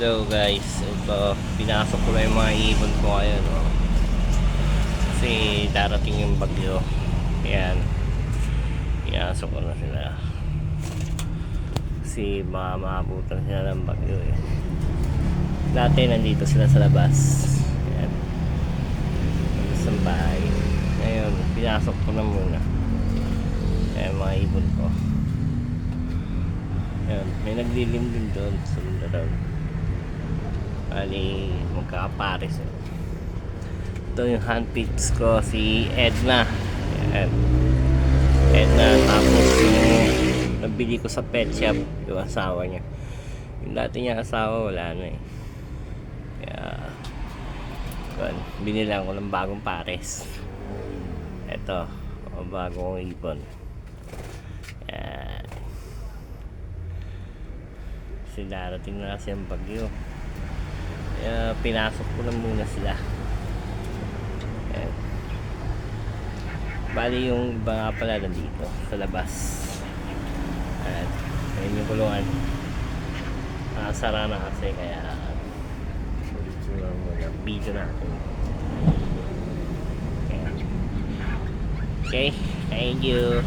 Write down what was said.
Hello guys, ito pinasok ko na yung mga ibon ko ngayon, no? Kasi darating yung bagyo. Ayan, pinasok ko na sila kasi maabutan sila ng bagyo eh. Dati nandito sila sa labas. Ayan, sa bahay. Ngayon pinasok ko na muna. Ayan, mga ibon ko. Ayan, may naglilim din doon sa loob. Bali, magkakapares. Ito yung handpicks ko, si Edna. Ayan. Edna, tapos yung nabili ko sa pet shop, yung asawa niya. Yung dati niya asawa, wala na eh. Kaya, yun, binilang ko ng bagong pares. Ito, bagong ibon. Ayan. Kasi darating na kasi ang bagyo. Kaya pinasok ko na muna sila. Ayan. Bali yung iba nga pala nandito sa labas. Ayan. Ayan yung kulungan. Nakasara na kasi kaya video natin. Ayan. Okay, thank you.